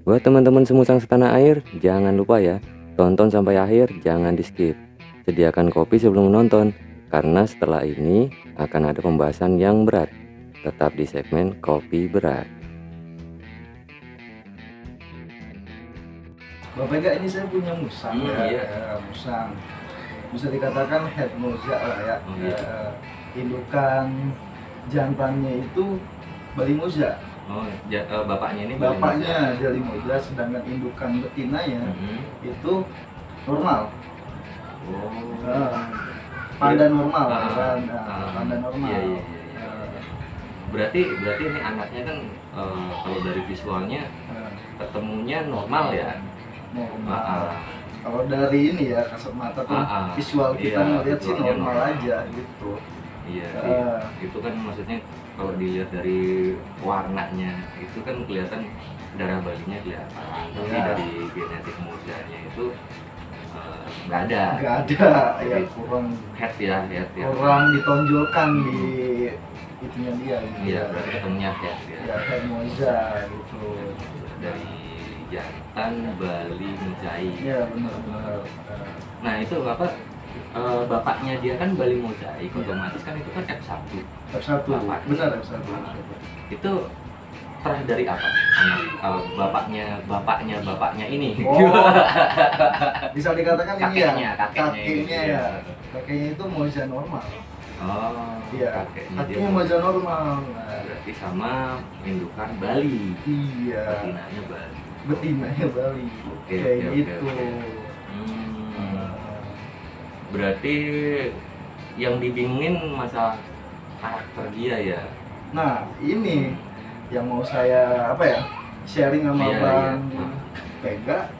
Buat teman-teman semusang setanah air, jangan lupa ya, tonton sampai akhir, jangan di skip. Sediakan kopi sebelum menonton, karena setelah ini akan ada pembahasan yang berat. Tetap di segmen Kopi Berat. Bapak enggak, ini saya punya musang Iya. musang. Bisa dikatakan head moza lah ya. Gitu. Indukan jantannya itu Bali Moza. Bapaknya ini Bapaknya Bali Moza, sedangkan indukan betinanya itu normal. Panda normal kan. Panda normal. Iya. Berarti ini anaknya kan kalau dari visualnya ketemunya normal ya. Normal. Kalau dari ini ya kasat mata tuh visual kita ngeliat sih normal aja gitu. Iya, itu kan maksudnya kalau dilihat dari warnanya itu kan kelihatan darah Balinya kelihatan, tapi dari genetik muzanya itu nggak ada. Ya kurang Head ya. Kurang ditonjolkan di itunya dia. Iya, berarti ketemunya head ya. Ya head moza gitu. Dari jantan Bali Muzai. Iya benar. Nah itu apa? Bapaknya dia kan Bali Mozaik, otomatis kan itu kan F1. Benar F1. Itu terah dari apa? Bapaknya ini. Bisa dikatakan ini ya. Kakeknya itu moza normal. Iya. Kakeknya moza normal. Berarti sama indukan Bali. Iya. Betinanya Bali. Kayak gitu. Berarti yang dibingungin masalah karakter dia ya. Nah ini yang mau saya sharing sama Bang Tega.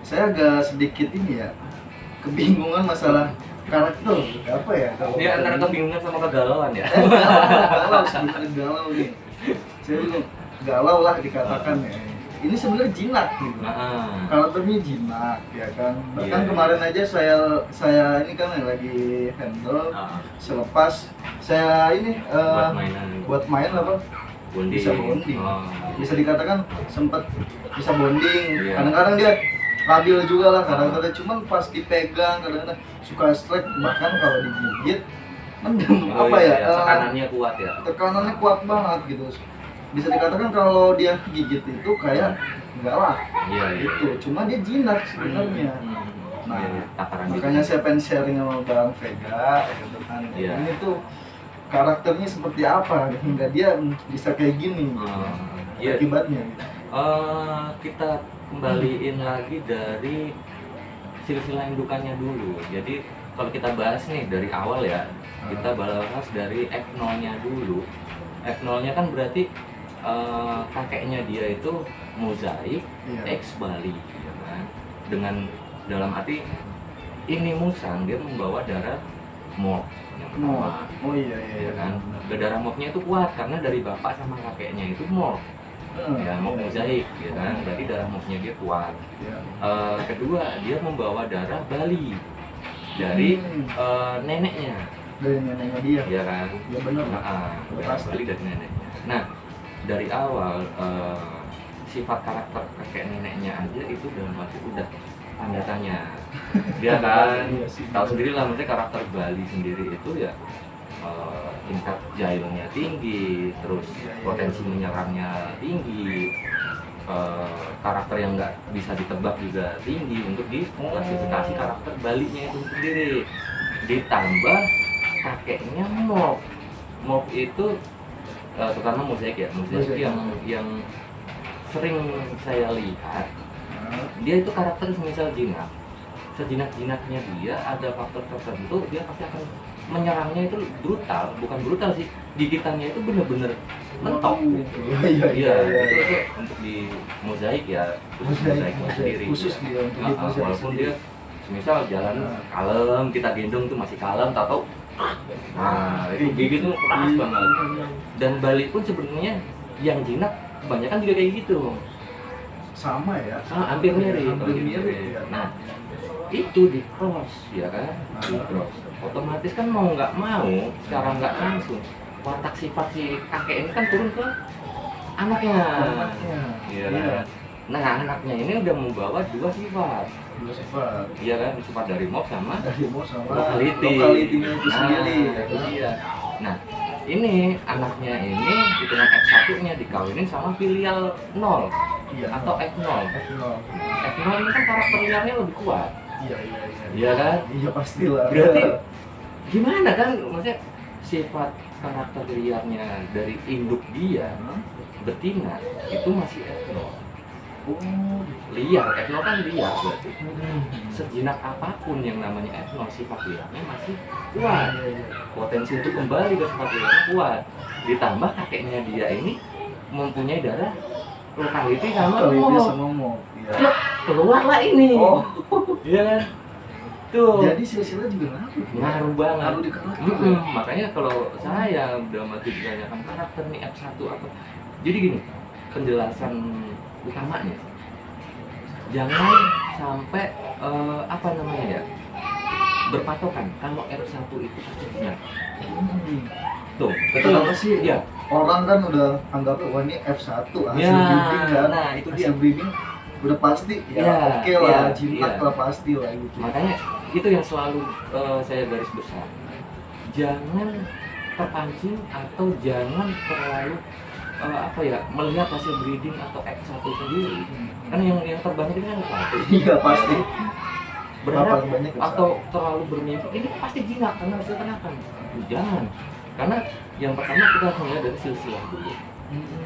Saya agak sedikit ini ya, kebingungan masalah karakter apa ya. Dia antara kebingungan sama kegalauan ya. Galau sebenarnya, galau nih. Saya bingung, galau lah dikatakan ya. Ini sebenarnya jinak gitu. Karakternya jinak ya kan. Bahkan kemarin aja saya ini kan yang lagi handle, selepas saya ini buat main apa? Bonding. Bisa bonding. Bisa dikatakan sempat bisa bonding. Kadang-kadang dia labil juga lah kadang-kadang, cuman pas dipegang kadang-kadang suka strike, bahkan kalau digigit kan tekanannya kuat ya. Tekanannya kuat banget gitu. Bisa dikatakan kalau dia gigit itu kayak galak gitu. Cuma dia jinak sebenarnya. Nah, makanya saya pengen sharing sama Bang Vega gitu kan. Ini tuh karakternya seperti apa hingga dia bisa kayak gini akibatnya gitu. Kita kembaliin lagi dari silsilah indukannya dulu. Jadi kalau kita bahas nih dari awal ya, kita bahas dari F0-nya dulu. F0-nya kan berarti kakeknya dia itu Mozaik X Bali ya kan? Dengan dalam arti ini musang dia membawa darah Mok yang pertama. Ya kan? Darah Moknya itu kuat karena dari bapak sama kakeknya itu Mok. Ya Mok Mozaik ya kan? Berarti darah Moknya dia kuat. Kedua dia membawa darah Bali dari neneknya. Dari neneknya dia. Ya kan? Ya benar. Darah Bali dari neneknya. Nah dari awal sifat karakter kakek neneknya aja itu dalam arti udah tanda tanya. Dia kan tahu sendiri lah, maksudnya karakter Bali sendiri itu ya tingkat jahilnya tinggi, terus potensi menyerangnya tinggi, karakter yang nggak bisa ditebak juga tinggi untuk diklasifikasi karakter Balinya itu sendiri. Ditambah kakeknya Mok itu terutama Mozaik yang sering saya lihat, dia itu karakter semisal jinak, sejinak-jinaknya dia ada faktor tertentu dia pasti akan menyerangnya itu brutal, bukan brutal sih, gigitannya itu bener-bener mentok. Iya, itu untuk di Mozaik ya, Mozaiknya sendiri. Khusus dia untuk di Mozaik. Walaupun dia semisal jalan kalem, kita gendong tuh masih kalem, tahu. Nah, itu gigi tuh keras banget. Dan Bali pun sebenarnya yang jinak kebanyakan juga kayak gitu. Sama ya? Hampir mirip. Ya. Nah, itu di cross ya kan? Di cross. Otomatis kan mau nggak mau, secara nggak langsung watak sifat si kakek ini kan turun ke anaknya. Iya. Nah, anaknya ini udah membawa dua sifat. Iya kan, sifat dari mob sama lokalitinya itu sendiri. Iya. Nah, ini anaknya ini hitungan F1-nya dikawinin sama filial 0 atau F0. F0 ini kan karakter liarnya lebih kuat. Iya kan? Iya pastilah. Berarti gimana kan, maksudnya sifat karakter liarnya dari induk dia betina itu masih F0. Liar, F0 kan liar berarti. Sejinak apapun yang namanya F0, sifat liarnya masih kuat. Potensi untuk kembali ke sifat liarnya kuat. Ditambah kakeknya dia ini mempunyai darah lokaliti sama mob. Ya, keluarlah ini. Iya kan? Tuh. Jadi silsilah juga ngaruh banget. Ngaruh di karakter. Makanya kalau saya udah mati ditanyakan karakter nih F1 apa. Jadi gini, penjelasan utamanya jangan sampai apa namanya ya, berpatokan kalau R1 itu pasti benar. Tuh, betul apa sih? Ya. Orang kan udah anggap wah ini F1 hasil ya, breeding kan. Nah, itu hasil breeding udah pasti oke lah, jinak lah pasti lah gitu. Makanya itu yang selalu saya garis besar. Jangan terpancing atau jangan terlalu melihat hasil breeding atau X1 sendiri. Kan yang terbanyak ini kan X1. Iya pasti. Berharap atau terlalu bermimpi ini pasti jinak karena hasil penakan. Jangan. Karena yang pertama kita harus melihat dari silsilah dulu.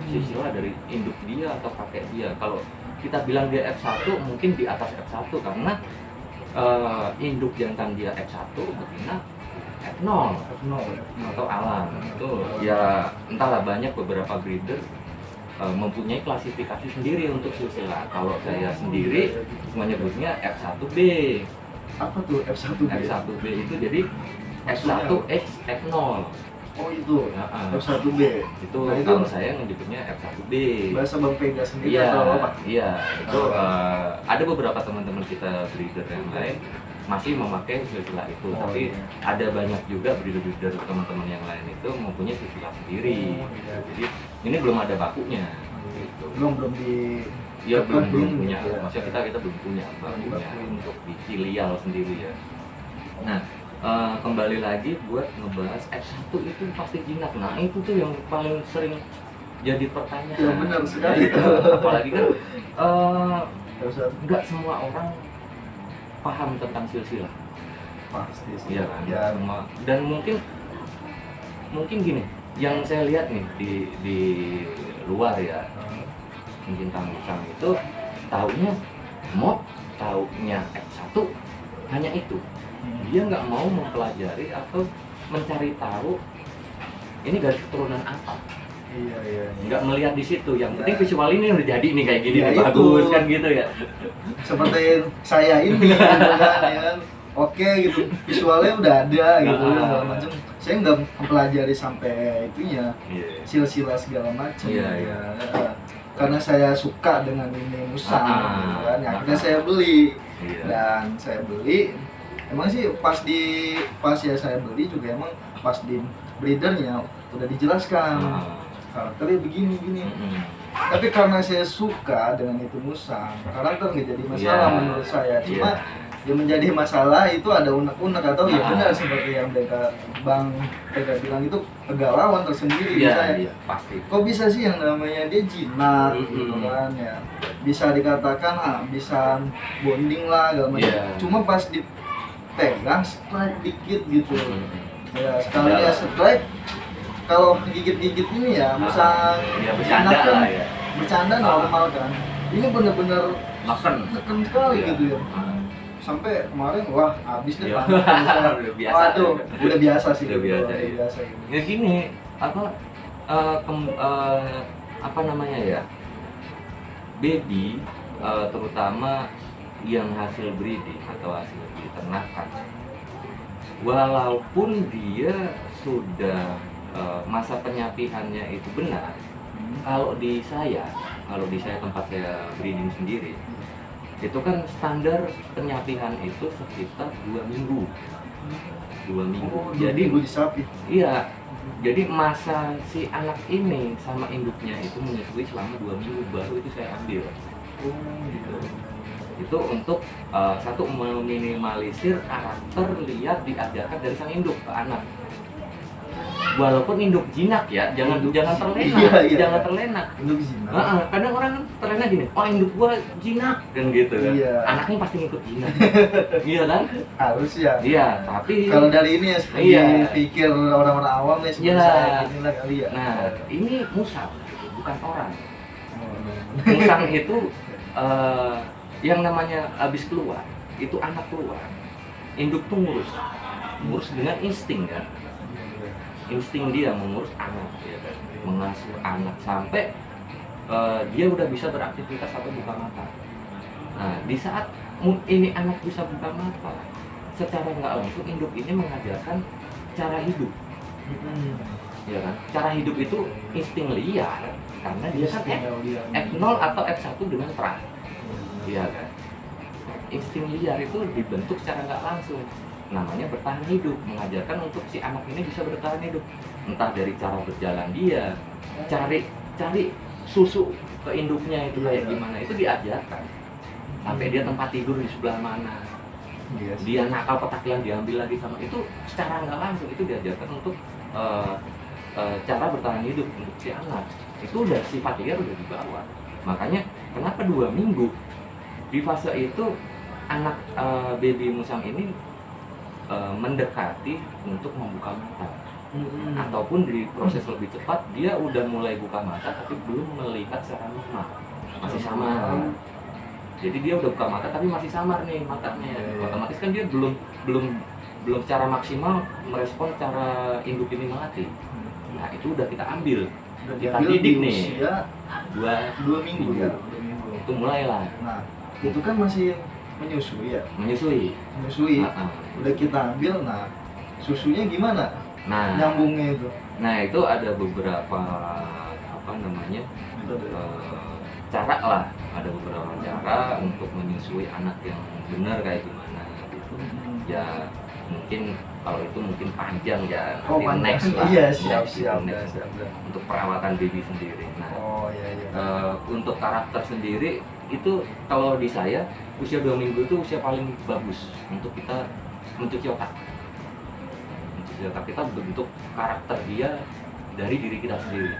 Silsilah dari induk dia atau kakek dia. Kalau kita bilang dia F1 mungkin di atas F1 karena induk jantan dia F1 betina F0 atau alam itu ya entahlah, banyak beberapa breeder mempunyai klasifikasi sendiri untuk silsilah. Kalau saya sendiri menyebutnya F1B. Apa tuh F1B? F1B itu jadi F1X F0. Oh itu, F1B. Itu nah, kalau saya menyebutnya F1B. Bahasa Bang Vega sendiri atau apa? Iya, itu ada beberapa teman-teman kita breeder yang lain masih memakai silsilah itu, tapi ada banyak juga breeder-breeder teman-teman yang lain itu mempunyai silsilah sendiri. Jadi ini belum ada bakunya. Gitu. Belum punya. Maksudnya kita belum punya bakunya untuk di filial sendiri ya. Nah, kembali lagi buat ngebahas F1 itu pasti jinak. Nah itu tuh yang paling sering jadi pertanyaan. Ya benar sekali. Apalagi kan nggak semua orang paham tentang silsilah. Pasti sih. Iya kan. Ya. Semua. Dan mungkin gini, yang saya lihat nih di luar ya, mungkin Kang Usam itu taunya mob, taunya F1 hanya itu. Dia nggak mau mempelajari atau mencari tahu ini garis keturunan apa. Iya. Nggak melihat di situ. Yang penting visual ini udah jadi nih kayak gini, nih, bagus kan gitu ya. Seperti saya ini gitu kan. Oke gitu, visualnya udah ada gitu segala macam. Saya nggak mempelajari sampai itunya, silsilah segala macam. Iya. Karena saya suka dengan ini musang, gitu kan. Akhirnya saya beli. Dan saya beli. Emang sih pas ya saya beli juga emang pas di breedernya udah dijelaskan karakternya begini. Tapi karena saya suka dengan itu musang, karakter nggak jadi masalah menurut saya. Cuma yang menjadi masalah itu ada unek-unek atau ya benar seperti yang Bang Vega bilang itu kegalauan tersendiri. Pasti. Kok bisa sih yang namanya dia jinak gitu kan ya? Bisa dikatakan bisa bonding lah segala macam. Cuma pas pegang strike dikit gitu ya, sekali ya strike kalau gigit-gigit ini ya musang bercanda kan ya. Bercanda normal kan, ini bener-bener neken sekali gitu ya, sampai kemarin wah habis deh udah biasa sih udah biasa ya gini apa namanya ya, baby terutama yang hasil breeding atau hasil diternakan, walaupun dia sudah masa penyapihannya itu benar, kalau di saya tempat saya breeding sendiri, itu kan standar penyapihan itu sekitar 2 minggu. Jadi gue disapi. Iya. Jadi masa si anak ini sama induknya itu menyusui selama 2 minggu, baru itu saya ambil. gitu. Itu untuk satu meminimalisir karakter liar diajarkan dari sang induk ke anak. Walaupun induk jinak ya, jangan terlena, jangan terlena. Induk jinak. Kadang orang terlena gini, oh induk gua jinak kan gitu kan. Iya. Anaknya pasti ngikut jinak. Iya kan? Harus ya. Iya, tapi kalau dari ini ya seperti pikir orang-orang awam ya seperti saya inilah kali ya. Nah, ini musang gitu, bukan orang. Musang itu yang namanya habis keluar, itu anak keluar. Induk tuh ngurus dengan insting kan. Insting dia mengurus anak, ya kan? Mengasuh anak sampai dia udah bisa beraktivitas atau buka mata. Nah, di saat ini anak bisa buka mata, secara nggak langsung induk ini mengajarkan cara hidup. Ya kan? Cara hidup itu insting liar karena dia kan F0 atau F1 dengan terang. Iya kan? Insting liar itu dibentuk secara nggak langsung. Namanya bertahan hidup, mengajarkan untuk si anak ini bisa bertahan hidup. Entah dari cara berjalan dia, cari susu ke induknya itu kayak gimana, itu diajarkan. Sampai dia tempat tidur di sebelah mana. Dia nakal petakilan diambil lagi sama itu secara nggak langsung itu diajarkan untuk cara bertahan hidup untuk si anak. Itu udah sifat liar udah dibawa. Makanya kenapa 2 minggu di fase itu anak baby musang ini mendekati untuk membuka mata. Ataupun di proses lebih cepat dia udah mulai buka mata tapi belum melihat secara normal, masih samar. Jadi dia udah buka mata tapi masih samar nih matanya. Otomatis kan dia belum secara maksimal merespon cara induk ini melatih. Nah itu udah kita ambil, kita didik nih dua minggu ya. Itu mulailah. Nah itu kan masih menyusui ya. Menyusui. Udah kita ambil, nah susunya gimana? Nah nyambungnya itu. Nah itu ada beberapa cara lah, ada beberapa cara untuk menyusui anak yang benar kayak gimana gitu. Ya mungkin kalau itu mungkin panjang ya. Next lah. Iya siap. Untuk perawatan baby sendiri. Nah untuk karakter sendiri itu kalau di saya usia 2 minggu itu usia paling bagus untuk kita mencuci otak. Kita bentuk karakter dia dari diri kita sendiri.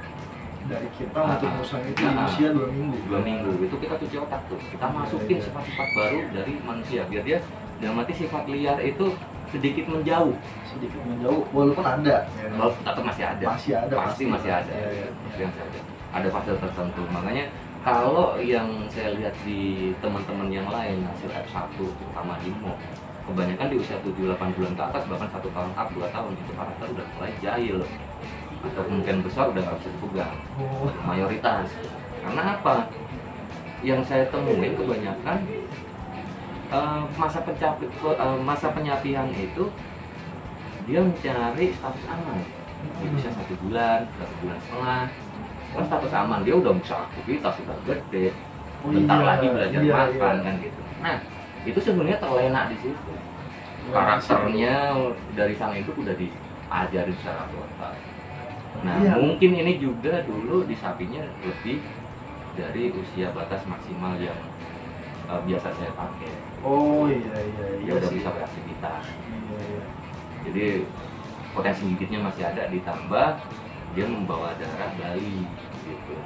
Dari kita untuk musang itu usia 2 minggu. 2 minggu itu kita cuci otak tuh. Kita masukin sifat-sifat baru dari manusia biar dia dalam arti sifat liar itu sedikit menjauh. Walaupun ada. Tetap masih ada. Pasti masih ada. Ada fase tertentu. Makanya kalau yang saya lihat di teman-teman yang lain hasil F1 terutama di MOK, kebanyakan di usia 7-8 bulan ke atas, bahkan 1 tahun up, 2 tahun itu karakter udah mulai jahil atau kemungkinan besar udah nggak bisa dipegang. Mayoritas. Karena apa? Yang saya temuin kebanyakan masa penyapian itu dia mencari status aman. Dia bisa 1 bulan, 1 bulan setengah. Kan status aman, dia udah bisa aktivitas, udah gede, bentar lagi belajar makan kan gitu. Nah itu sebenarnya terlena di situ. Karakternya dari sang induk udah diajarin secara total. Nah mungkin ini juga dulu di sapinya lebih dari usia batas maksimal yang biasa saya pakai. Dia udah bisa beraktivitas. Jadi potensi gigitnya masih ada, ditambah dia membawa darah Bali gitu.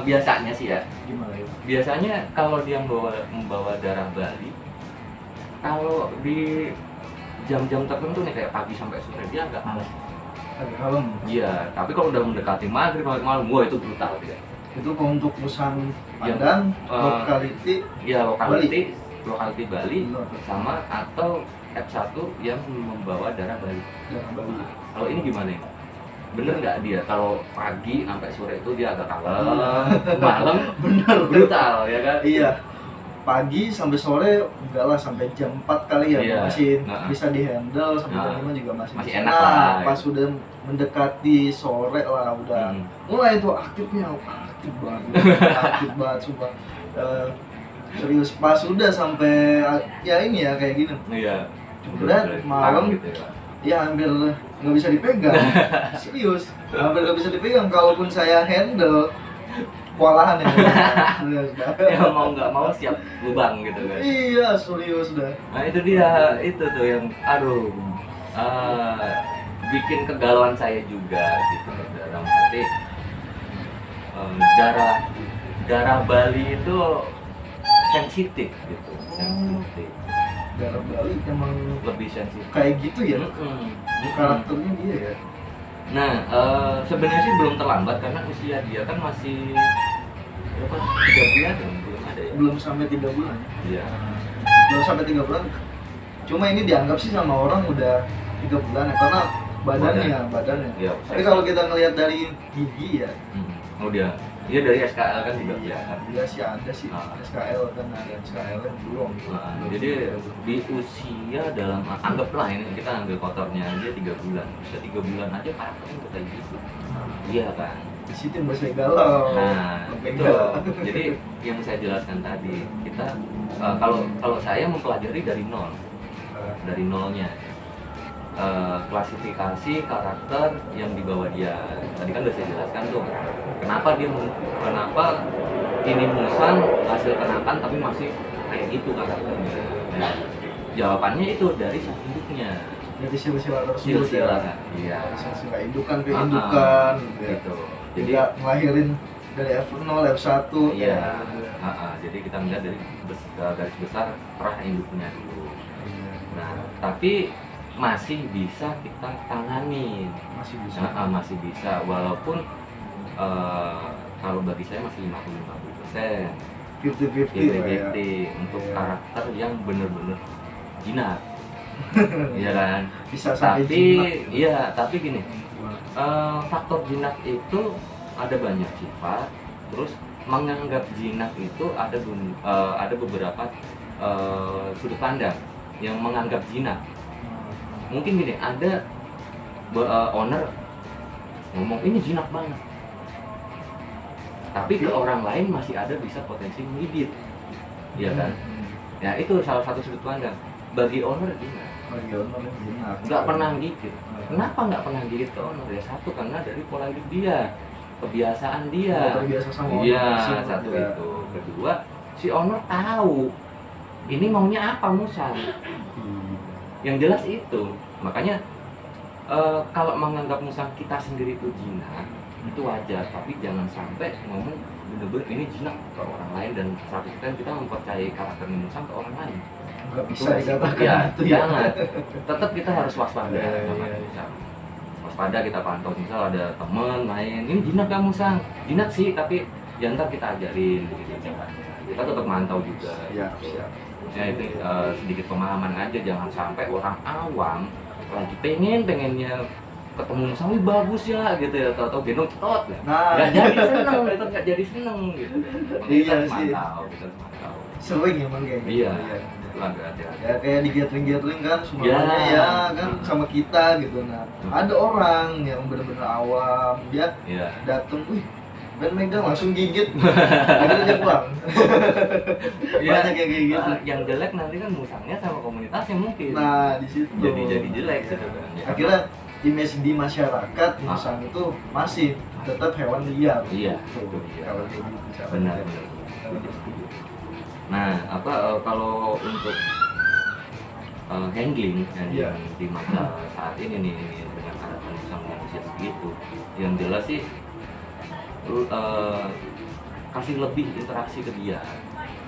Biasanya sih ya. Gimana ya? Biasanya kalau dia membawa darah Bali, kalau di jam-jam tertentu nih kayak pagi sampai sore dia agak malam. Agak malam. Iya, tapi kalau udah mendekati maghrib malam, wah itu brutal dia. Itu untuk musang Padang, lokality. Iya, lokality Bali sama atau F1 yang membawa darah Bali. Kalau ini gimana ya? Bener nggak dia kalau pagi sampai sore itu dia agak kalem, malam bener brutal ya kan? Iya, pagi sampai sore enggak lah, sampai jam 4 kali ya masih bisa dihandle, sampai jam 5 juga masih enak lah. Pas sudah mendekati sore lah udah mulai itu aktif banget sumpah. Serius pas udah sampai ya ini ya kayak gini. Iya. Udah malam gitu ya hampir nggak bisa dipegang. Serius hampir nggak bisa dipegang. Kalaupun saya handle kewalahan ya. Serius dah. Ya mau nggak mau siap lubang gitu kan. Iya, serius dah. Nah itu dia, itu tuh yang aduh bikin kegalauan saya juga gitu dalam arti darah Bali itu sensitif gitu, sensitif. Darah Bali emang Lebih sensitif kayak gitu ya. Karakternya dia ya. Nah, sebenarnya sih belum terlambat karena usia dia kan masih berapa? 3 bulan kan? Belum ada ya? Belum sampai 3 bulan. Iya. Belum sampai 3 bulan. Cuma ini dianggap sih sama orang udah 3 bulan ya karena badannya. Iya. Tapi kalau kita ngelihat dari gigi ya, Oh dia dari SKL kan juga kelihatan. Iya sih ada sih. SKL kan ada SKL yang belum. Jadi di usia dalam anggaplah ini kita ambil kotornya aja 3 bulan. Bisa 3 bulan aja karakternya udah kayak gitu. Iya kan? Di situ yang masih galau. Nah, itu. Jadi yang saya jelaskan tadi, kita kalau saya mempelajari dari nol. Dari nolnya. Klasifikasi karakter yang dibawa dia. Tadi kan udah saya jelaskan tuh. Kenapa ini Musang hasil kenakan tapi masih kayak gitu karakternya. Nah, jawabannya itu dari sang induknya. Jadi silsilah tersebut. Silsilah. Iya. Silsilah indukan ke indukan gitu. Jadi ngelahirin dari F0, F1. Iya. Jadi kita melihat dari garis besar terah induknya dulu. Nah, tapi masih bisa kita tangani. Masih bisa walaupun kalau bagi saya masih 50-50%. 50-50 untuk karakter yang benar-benar jinak. Iya kan? Bisa sampai jinak. Iya, tapi gini. Faktor jinak itu ada banyak sifat. Terus menganggap jinak itu ada beberapa sudut pandang yang menganggap jinak. Mungkin gini, ada owner ngomong ini jinak banget, tapi ke orang lain masih ada bisa potensi ngibit, ya kan? Ya itu salah satu sudut pandang. Bagi owner jinak, nggak pernah gigit. Kenapa nggak pernah gigit ke owner? Ya satu karena dari pola hidup dia, kebiasaan dia. Iya, satu itu. Kedua, si owner tahu ini maunya apa Musang. Yang jelas itu, makanya kalau menganggap Musang kita sendiri itu jinak, itu wajar, tapi jangan sampai ngomong bener-bener ini jinak ke orang lain dan 100% kita mempercayai karakter Musang ke orang lain. Nggak bisa dikatakan ya, itu ya. Jangan. Tetap kita harus waspada sama Musang. Waspada, kita pantau, misal ada temen main, ini jinak gak Musang? Jinak sih, tapi ya ntar kita ajarin gitu caranya. Kita tetap mantau juga. Iya. Ya itu sedikit pemahaman aja, jangan sampai orang awam lagi pengennya ketemu Musang, bagus ya gitu ya, tau gendong cetot ya. Nah, nggak jadi seneng, tetap nggak jadi seneng gitu. Iya sih. Kita mantau. Sering emang kayak gitu. Iya. Ya kayak di gathering kan semuanya ya kan sama kita gitu. Nah, ada orang yang benar-benar awam, dia datang, Ben megang langsung gigit, akhirnya pulang. Banyak kayak gitu. Yang jelek nanti kan Musangnya sama komunitasnya mungkin. Nah di situ. Jadi jelek gitu kan. Akhirnya image di masyarakat Musang itu masih tetap hewan liar. Iya. Itu kalau kayak gitu. Benar. Nah, kalau untuk handling di masa saat ini nih dengan karakter Musang manusia segitu, yang jelas sih kasih lebih interaksi ke dia.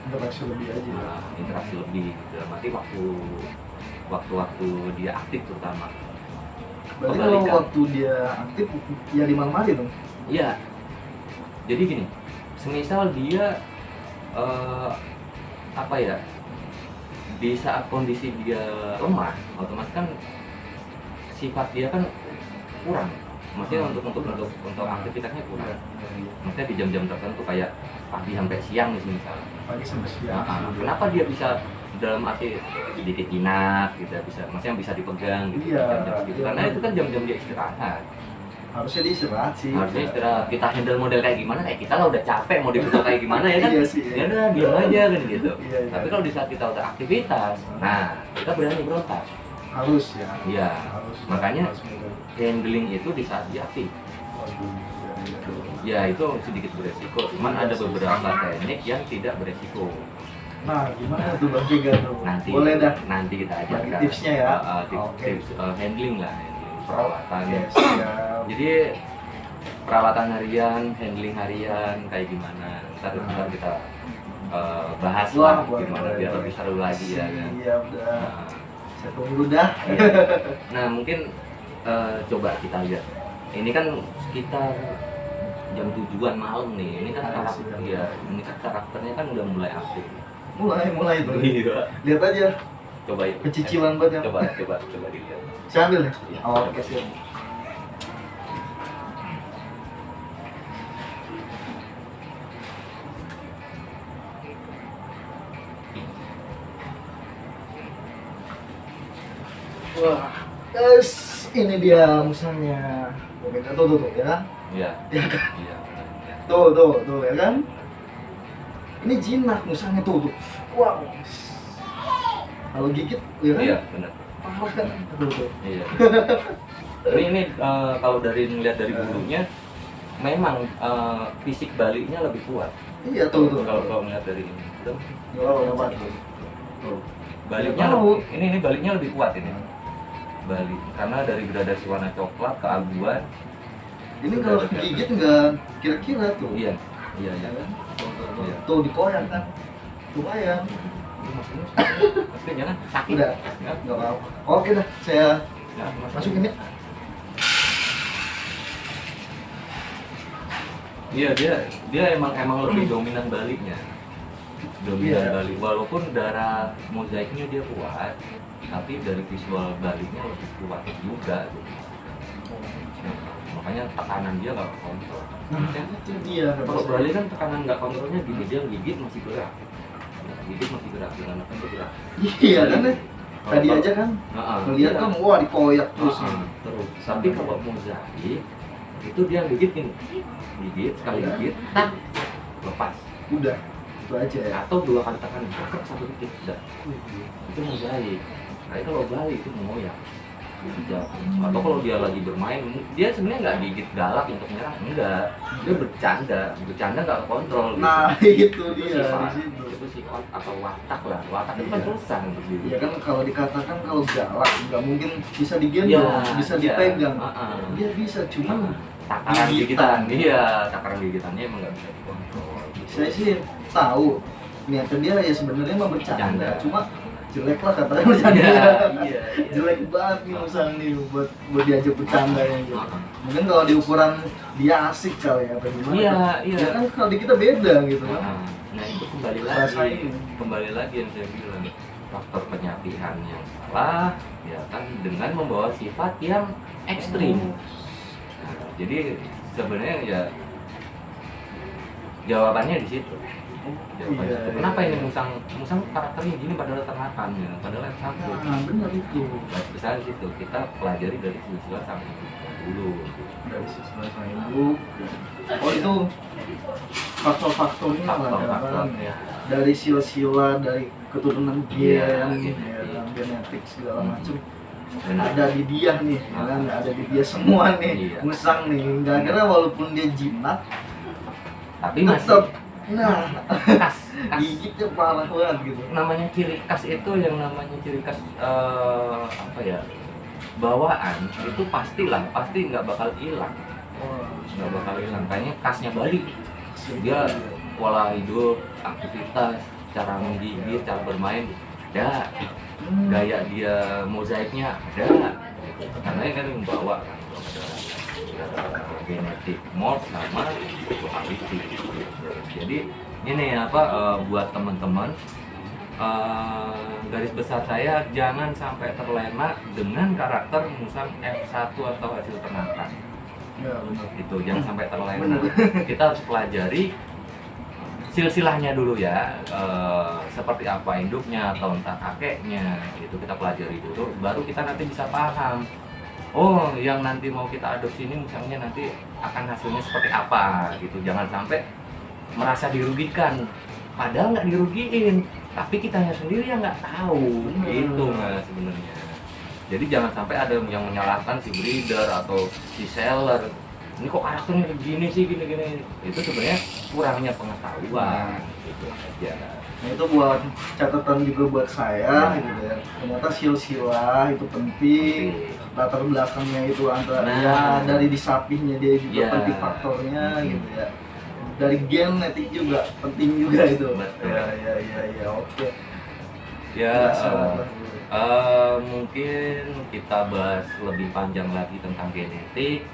Interaksi lebih aja. Interaksi lebih. Berarti waktu dia aktif terutama. Berarti kalau waktu dia aktif ya di malam hari dong? Iya. Jadi gini, semisal dia di saat kondisi dia lemah, otomatis kan sifat dia kan kurang. Maksudnya untuk aktivitasnya kurang. Maksudnya di jam-jam tertentu kayak pagi sampai siang misalnya. Pagi sampai siang. Kenapa dia bisa dalam arti sedikit jinak gitu, maksudnya bisa dipegang gitu, jam-jam segitu. Karena itu kan jam-jam dia istirahat. Harusnya dia istirahat sih. Harusnya istirahat. Kita handle model kayak gimana? Kayak kita lah udah capek mau dipukul kayak gimana ya kan? Iya sih. Ya udah diam aja kan gitu. Iya. Tapi kalau di saat kita udah aktivitas, nah kita berani berontak. Harus ya. Iya. Harus. Makanya harus handling itu di saat dia aktif. Waduh, ya. Ya itu sedikit beresiko, cuman ada beberapa teknik yang tidak beresiko. Nah, gimana tuh Bang Vega tuh? Nanti, boleh dah. Nanti kita ajarkan tipsnya ya. Tips handling lah, perawatan. Yes, jadi perawatan harian, handling harian kayak gimana? Ntar kita bahas lah gimana biar lebih seru lagi ya kan. Iya udah. Saya tunggu dah. Nah mungkin coba kita lihat. Ini kan sekitar jam 7-an malam nih. Ini kan karakternya kan udah mulai aktif. Mulai tuh. Iya. Lihat aja. Coba ya. Kecicilan banget ya. Coba dilihat. Saya ambil nih. Iya. Oke, siap. Wah, guys, ini dia musangnya. Tuh, ya kan? Iya. Ya kan? Iya. Tuh, ya kan? Ini jinak musangnya tuh. Wow. Kalau gigit, ya kan? Iya, benar. Parah kan? Tuh. Iya. Ini kalau ngeliat dari bulunya, memang fisik baliknya lebih kuat. Iya, tuh. Kalau ngeliat dari ini. Tuh. Tuh. Baliknya ini baliknya lebih kuat ini. Balik karena dari gradasi warna coklat ke abuan. Ini kalau gigit nggak kira-kira tuh. Iya. Tuh dikoyak kan. Lumayan. Maksudnya jangan sakit. Udah. Nggak apa-apa. Oke dah, saya masukin ya. Iya, dia emang lebih dominan baliknya. Balik walaupun darah mozaiknya dia kuat, tapi dari visual baliknya lebih kuat juga gitu. Makanya tekanan dia nggak kontrol. Itu dia. Kalau balik kan tekanan nggak kontrolnya gini, dia gigit masih gerak, dengan apa itu gerak. Iya kan? Tadi aja kan ngeliat kan, wah dikoyak terus. Terus. Tapi kalau mozaik itu dia gigit sekali gigit, tak lepas. Udah. Itu aja ya. Atau 2 kali tekan satu titik udah. Itu mozaik. Nah kalau balik itu mengoyak. Atau kalau dia lagi bermain, dia sebenarnya nggak gigit galak untuk menyerang, enggak. Dia bercanda nggak kontrol. Gitu. Nah itu dia. Itu sifat atau watak lah. Watak itu kan susah untuk diri. Iya kan kalau dikatakan kalau galak nggak mungkin bisa digendong, bisa dipegang. Dia bisa, cuman takaran gigitan. Iya, takaran gigitannya emang nggak bisa dikontrol. Saya sih tahu niatnya dia ya sebenarnya mah bercanda, cuma jelek lah katanya bercanda. Iya. Jelek banget nih musang nih buat diajak bercanda ya gitu. Mungkin kalau di ukuran dia asik kali ya apa gimana? Iya. Ya kan kalau di kita beda gitu kan. Nah itu kembali lagi yang saya bilang, faktor penyapihan yang salah ya kan dengan membawa sifat yang ekstrim. Nah, jadi sebenarnya ya jawabannya di situ. Kenapa ini musang karakternya gini padahal ternakan ya, padahal satu. Nah, benar itu. Besar situ kita pelajari dari silsilah sang dulu. Dari silsilah sang ibu. Oh itu faktor-faktornya lah ya. Dari silsilah, dari keturunan genetik segala macam. Ada di dia nih, kan? Ada di dia semua nih, musang nih. Nggak kira walaupun dia jinak, tapi masih khas gigitnya parah banget gitu. Namanya ciri khas itu yang namanya ciri khas apa ya, bawaan itu pasti nggak bakal hilang. Kayaknya khasnya Bali. Dia pola hidup, aktivitas, cara menggigit, cara bermain ada, gaya dia mozaiknya ada, karena kan membawa genetik mold sama lokalistik. Jadi ini buat teman-teman, garis besar saya jangan sampai terlena dengan karakter musang F1 atau hasil ternakan. Ya, benar. Itu jangan sampai terlena. Kita harus pelajari silsilahnya dulu ya, seperti apa induknya atau entah kakeknya, itu kita pelajari dulu, baru kita nanti bisa paham. Oh, yang nanti mau kita adopsi ini misalnya nanti akan hasilnya seperti apa gitu. Jangan sampai merasa dirugikan, padahal nggak dirugiin, tapi kitanya sendiri yang nggak tahu. Gitu mas sebenarnya. Jadi jangan sampai ada yang menyalahkan si breeder atau si seller. ini kok karakternya gini sih, gini itu sebenarnya kurangnya pengetahuan gitu aja. Nah itu buat catatan juga buat saya gitu ya, ternyata silsilah itu penting, latar belakangnya itu antara ya dari disapihnya dia juga penting faktornya gitu ya, dari genetik juga penting juga itu. Ya oke ya. Mungkin kita bahas lebih panjang lagi tentang genetik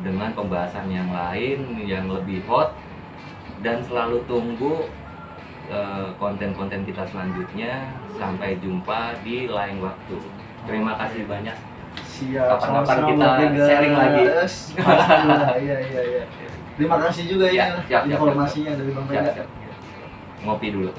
dengan pembahasan yang lain yang lebih hot, dan selalu tunggu konten-konten kita selanjutnya. Sampai jumpa di lain waktu. Terima kasih banyak. Siap, kapan-kapan kita sharing lagi. Iya. Terima kasih juga ya informasinya dari Bang Vega. Ngopi dulu.